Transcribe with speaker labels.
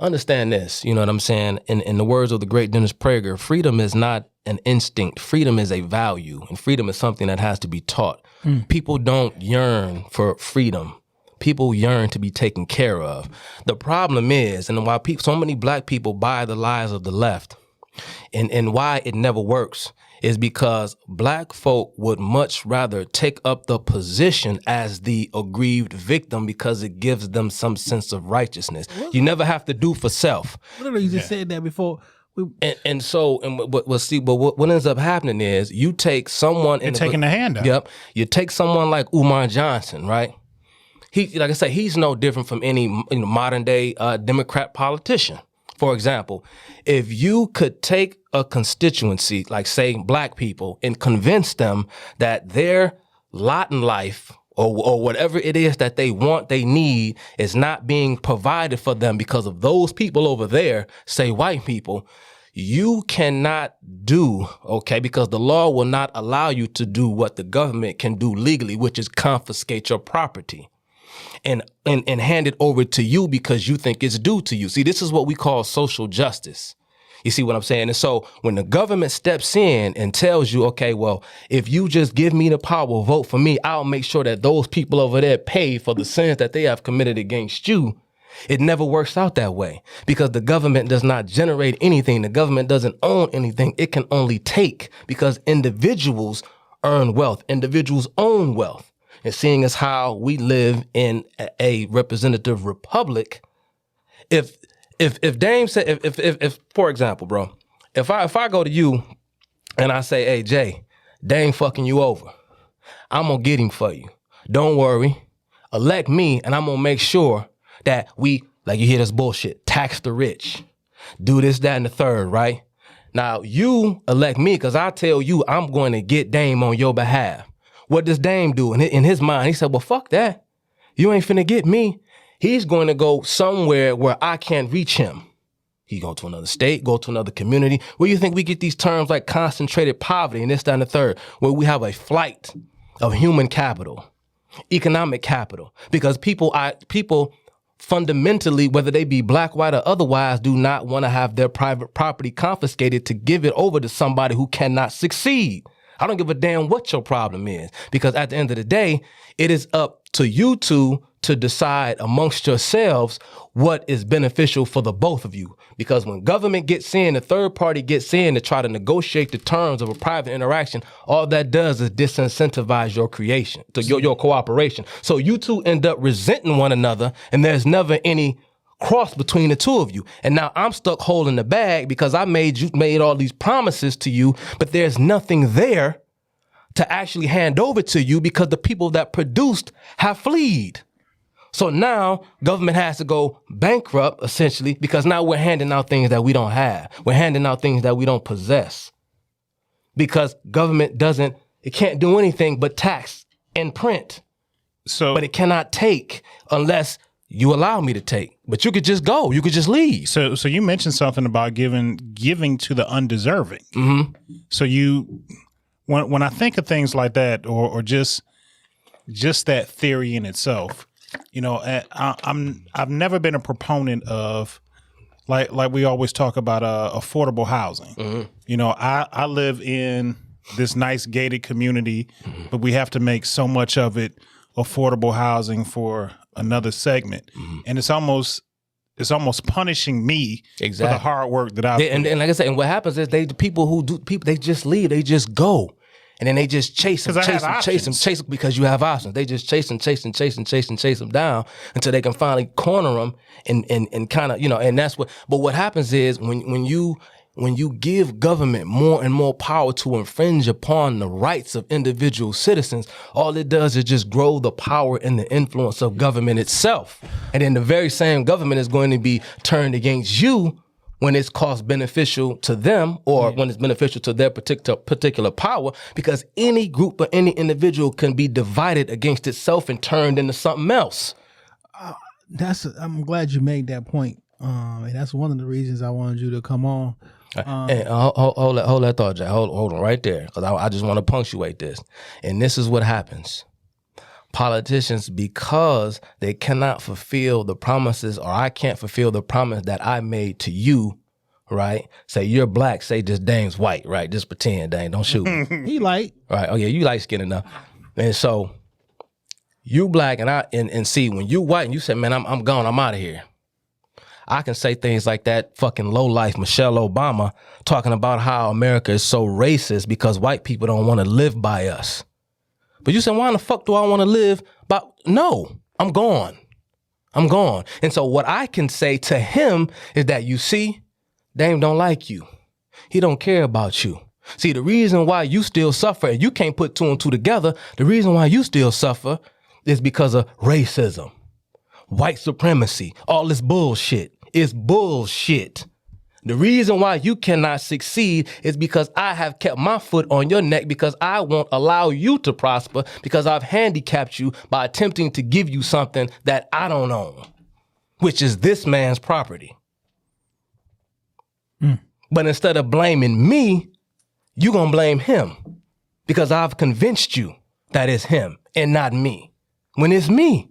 Speaker 1: understand this, you know what I'm saying? In the words of the great Dennis Prager, freedom is not an instinct. Freedom is a value, and freedom is something that has to be taught. People don't yearn for freedom. People yearn to be taken care of. The problem is, and why so many black people buy the lies of the left, and why it never works, is because black folk would much rather take up the position as the aggrieved victim because it gives them some sense of righteousness. You never have to do for self.
Speaker 2: Literally, you just said that before.
Speaker 1: What ends up happening is you take someone...
Speaker 3: You're taking the hand out.
Speaker 1: Yep. You take someone like Umar Johnson, right? He, like I said, he's no different from any modern day Democrat politician. For example, if you could take a constituency, like say black people, and convince them that their lot in life or whatever it is that they want, they need, is not being provided for them because of those people over there, say white people, you cannot do, okay, because the law will not allow you to do what the government can do legally, which is confiscate your property. And hand it over to you because you think it's due to you. See, this is what we call social justice. You see what I'm saying? And so when the government steps in and tells you, okay, well, if you just give me the power, vote for me, I'll make sure that those people over there pay for the sins that they have committed against you. It never works out that way because the government does not generate anything. The government doesn't own anything. It can only take because individuals earn wealth. Individuals own wealth. And seeing as how we live in a representative republic, if Dame said, if for example, bro, if I go to you and I say, hey Jay, Dame fucking you over, I'm gonna get him for you. Don't worry, elect me, and I'm gonna make sure that we, like you hear this bullshit, tax the rich, do this, that, and the third, right? Now you elect me because I tell you I'm going to get Dame on your behalf. What does Dame do? In his mind, he said, well, fuck that. You ain't finna get me. He's going to go somewhere where I can't reach him. He go to another state, go to another community. Where you think we get these terms like concentrated poverty and this, that, and the third, where we have a flight of human capital, economic capital, because people fundamentally, whether they be black, white, or otherwise, do not want to have their private property confiscated to give it over to somebody who cannot succeed. I don't give a damn what your problem is, because at the end of the day, it is up to you two to decide amongst yourselves what is beneficial for the both of you. Because when government gets in, the third party gets in to try to negotiate the terms of a private interaction, all that does is disincentivize your creation, to your cooperation. So you two end up resenting one another, and there's never any cross between the two of you. And now I'm stuck holding the bag because I made all these promises to you, but there's nothing there to actually hand over to you because the people that produced have fled. So now government has to go bankrupt, essentially, because now we're handing out things that we don't have. We're handing out things that we don't possess. Because government it can't do anything but tax and print. But it cannot take unless you allow me to take. But you could just go. You could just leave.
Speaker 3: So you mentioned something about giving to the undeserving.
Speaker 1: Mm-hmm.
Speaker 3: So when I think of things like that, or just that theory in itself, I've never been a proponent of like we always talk about affordable housing.
Speaker 1: Mm-hmm.
Speaker 3: I live in this nice gated community, but we have to make so much of it affordable housing for another segment, and it's almost punishing me for the hard work that I've
Speaker 1: and like I said, and what happens is they just leave, they just go. And then they just chase them because you have options. They just chase them down until they can finally corner them and kind of, and that's what, but what happens is when you give government more and more power to infringe upon the rights of individual citizens, all it does is just grow the power and the influence of government itself. And then the very same government is going to be turned against you when it's cost beneficial to them or when it's beneficial to their particular power, because any group or any individual can be divided against itself and turned into something else.
Speaker 2: I'm glad you made that point. And that's one of the reasons I wanted you to come on.
Speaker 1: Hold that thought, Jack. Hold on right there, because I just want to punctuate this. And this is what happens. politicians, because they cannot fulfill the promises, or I can't fulfill the promise that I made to you, right? Say you're black, say just Dame's white, right? Just pretend, Dame, don't shoot me.
Speaker 2: He light.
Speaker 1: Right. Oh yeah, you light skinned enough. And so you black and see, when you white and you say, man, I'm gone, I'm out of here. I can say things like that fucking low life Michelle Obama talking about how America is so racist because white people don't want to live by us. But you say, why in the fuck do I want to live by? No, I'm gone. I'm gone. And so what I can say to him is that, you see, Dame don't like you. He don't care about you. See, the reason why you still suffer, and you can't put two and two together, the reason why you still suffer is because of racism, white supremacy, all this bullshit. It's bullshit. The reason why you cannot succeed is because I have kept my foot on your neck, because I won't allow you to prosper, because I've handicapped you by attempting to give you something that I don't own, which is this man's property. But instead of blaming me, you're going to blame him, because I've convinced you that it's him and not me, when it's me.